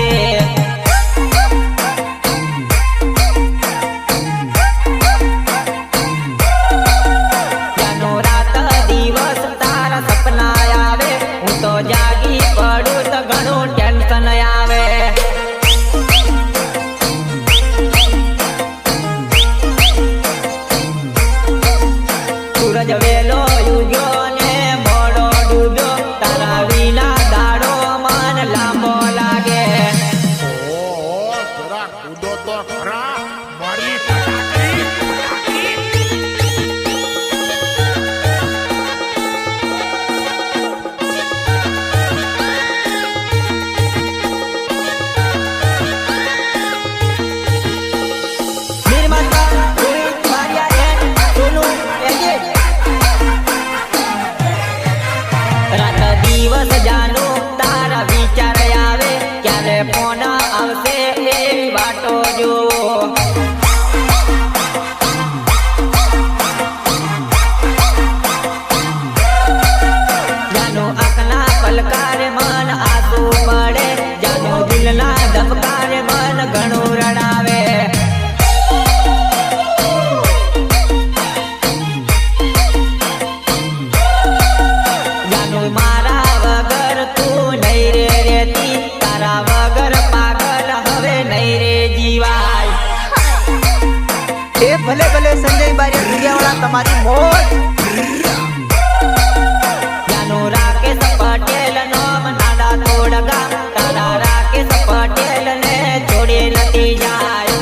લાગે જાનો રાત દિવસ તારા સપના આવે હું તો જાગી પડું તો ઘણું ટેન્શન આવે સૂરજ વેલો યુગ્યો ને મોડો ડૂબ્યો તારા વિના દાડો મન લાંબો લાગે જરા કૂદો તો ખરા મારી દિવસ જાનું તારા વિચાર આવે ક્યારે ફોન આવશે એવી વાતો જુઓ જાનું આંખના પલકારે મન આંસુ પડે જાનું દિલના ધબકારે મન ઘણું રડાવે જાનું મારા વગર તું નહીં રે રેતી તારા વગર પાગલ હવે નહીં રે જીવાય એ ભલે ભલે સંજય બારિયા દુનિયાવાળા તમારી મોજ જાનું રાકેશ પટેલ નોમ નાડા તોડ ગામ તારા રાકેશ પટેલ ને છોડી નથી જાય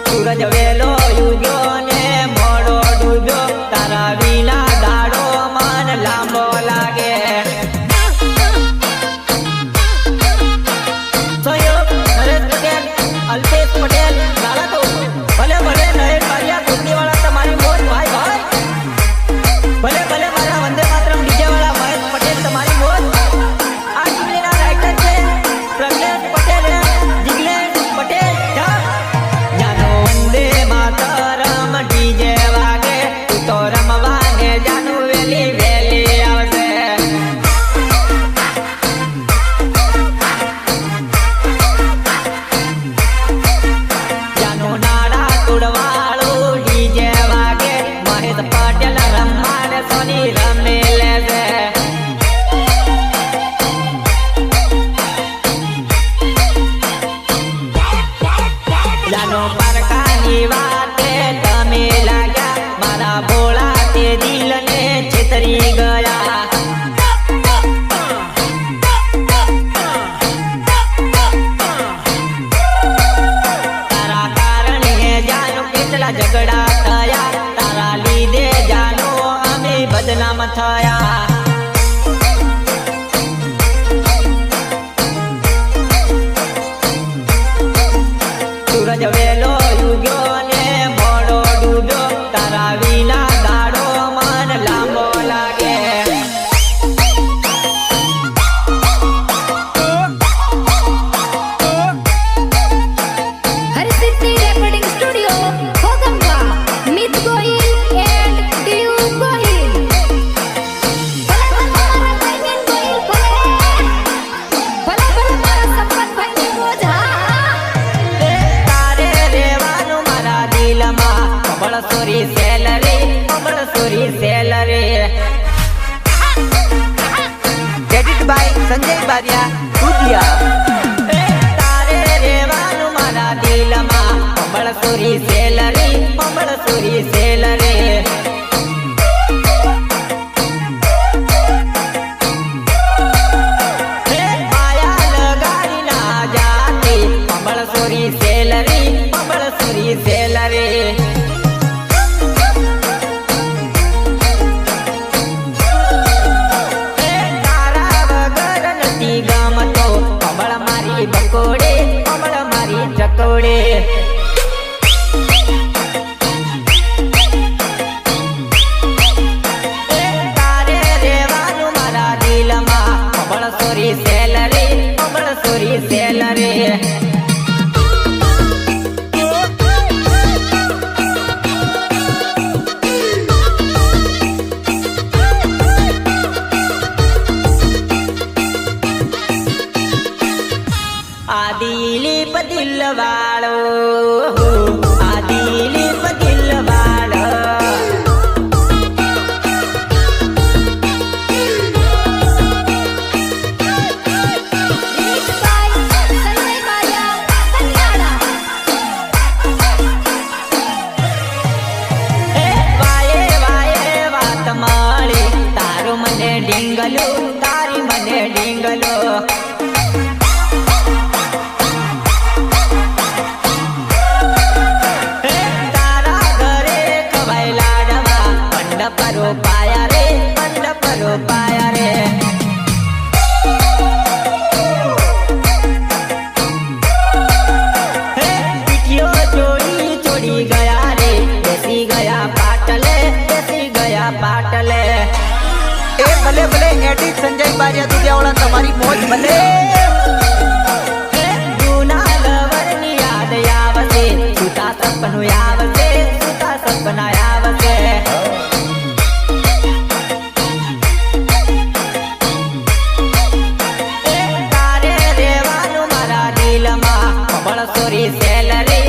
સૂરજ વેલો યુગ્યો ને મોડો ડૂબ્યો તારા વિના દાડો મન લાંબો લાગે સહયોગ નરેશ પટેલ અલ્પેશ પટેલ ગાળા તો ભલે ભલે નરેશ બારિયા દુનિયાવાળા તમારી મોજ ભાઈ ભાઈ ભલે ભલે મારા વંદે માતરમ ડીજે વાળા મહેશ પટેલ તમારી મોજ આ ટીમના રાઇટર છે પ્રજ્ઞેશ પટેલ જિગ્નેશ પટેલ જાનો વંદે માતરમ ડીજે વાગે તું તો રમવાને જાનું વેલી વેલી આવશે જાનું નાડા તોડવાળું ડીજે વાગે મહેશ પટેલ રમવાને સોની રમી લેશે જાનો પારકાની વાતે તમે લાગ્યા મારા ભોળા તે દિલને છેતરી ગયા તારા કારણે જાનો કેટલા ઝઘડા થયા તારા લીધે જાનો અમે બદનામ થયા સૂરજ વેલો યુગ્યો ને મોડો ડૂબ્યો તારા વિના દાડો મન લાંબો લાગે હરિસિદ્ધિ રેકોર્ડિંગ સ્ટુડિયો ભોગંબા મિત ગોહિલ એન્ડ ડીયુ ગોહિલ ભલે ભલે મારા ભાઈની ગોહિલ ભલે ભલે મારા સંપતભાઈની મોજ તારે રેવાનું મારા દિલમાં કબળસોરી સેલરી એડિટ બાય સંજય બારિયા દુધિયા તારે રેવાનું મારા દિલમાં કબળસોરી સેલરી માયા લગાડી ના જાતી કબળસોરી સેલરી તારા વગર નથી ગમતો કબળ મારી બકોડે કબળ મારી ચકોડે તારે રેવાનું મારા દિલમાં કબળસોરી સેલરી વાળો આ દિલીપ દિલ વાળો Mixed by Sanjay Baria, Kalyana. એ વાયે વાયે વાત માળી તારું મને ડીંગલો તારી મને ડીંગલો તારા ઘરે ખવાય લાડવા મંડપરો પાયા રે મંડપરો પાયા રે પીઠીઓ ચોડી ચોડી ગયા રે બેસી ગયા પાટલે એ ભલે ભલે એડિટ સંજય બારિયા દુધિયાવાળા તમારી મોજ ભલે જૂના લવરની યાદ આવશે સુતા સપનું આવશે સુતા સપના આવશે તારે રેવાનું મારા દિલમાં અમળસોરી સેલરી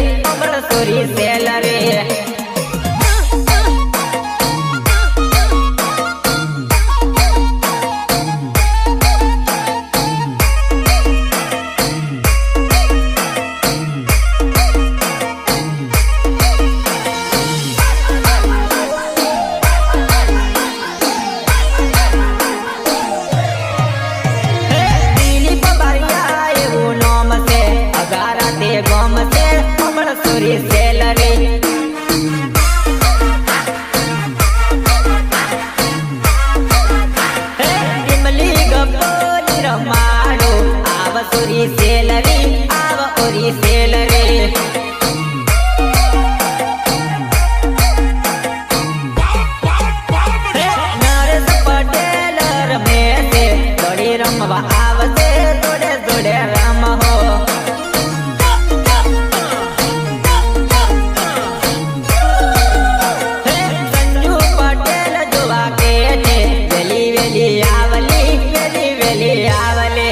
દિલીપ બારિયા એવું નામ છે અગારા તે ગમ છે અમળસોરી સેલરી ઇમલી ગબ્બોની રમાડો આવ સોરી સેલરી નરેશ પટેલ રમે છે દોડી રમવા આવશે દોડે દોડે રમહો સંજુ પટેલ જોવા કે છે વેલી વેલી આવલે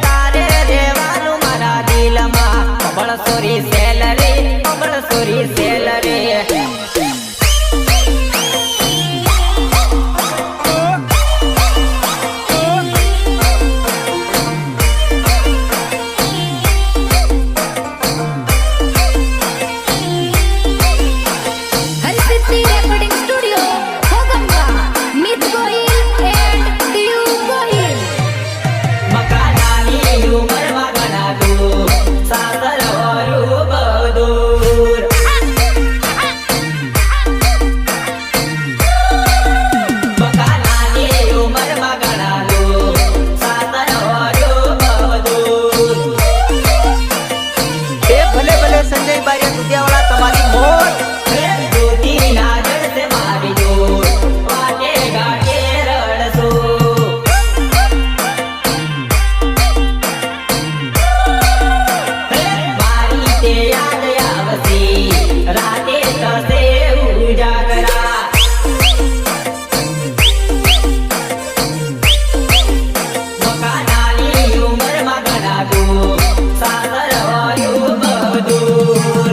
તારે રેવાનું મારા દિલમાં અમળસોરી સેલરી Harisiddhi Recording Studio, Khogamba, Meet Gohil and Diu Gohil. મકાનાની ઉંમરમાં ઘણા દૂર સાસર વાળું બહુ દૂર મકાનાની ઉંમરમાં ઘણા દૂર સાસર વાળું બહુ દૂર એ ભલે ભલે સંજય બારિયા દુધિયાવાળા તમારી મોજ જ્યોતિના જળસે મારી દૂર વાટે ગાટે રડસો મારી તે યાદ આવશે રાતે થશે ઉજાગરા મકાનાની ઉંમરમાં ઘણા દૂર સાસર વાળું બહુ દૂર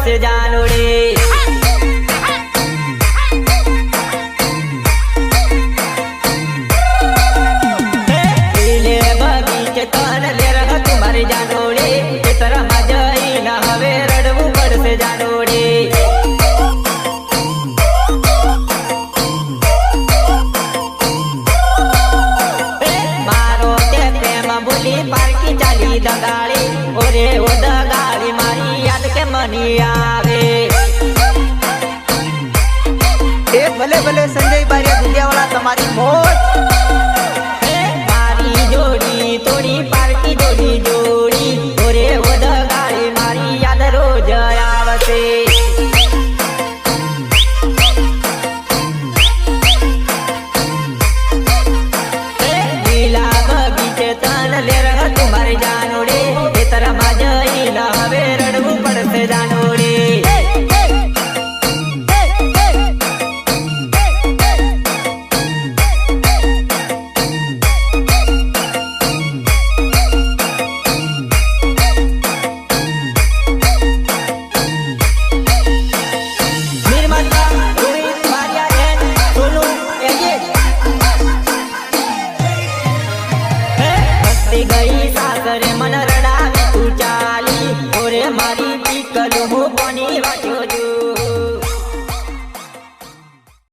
પડશે જાનોડે બગીચે તન લેર તમારી જાનોડે ખેતરમાં જઈને હવે રડવું પડશે જાનોડે મારો તે પ્રેમ બોલી પારકી ચાલી દગાડી ઓરે ઓ દગાડી મારી યાદ કે મની આવે એ ભલે ભલે સંજય બારિયા દુધિયાવાળા તમારી મોજ મારી જોડી તોડી પારકી જોડી જોડી ઓરે ઓ દગાડી મારી યાદ રોજ આવશે લીલા બગીચે તન લેર તમારી જાનોડે ખેતરમાં જઈને હવે રડવું પડશે જાનોડે ગઈ સાસરે મન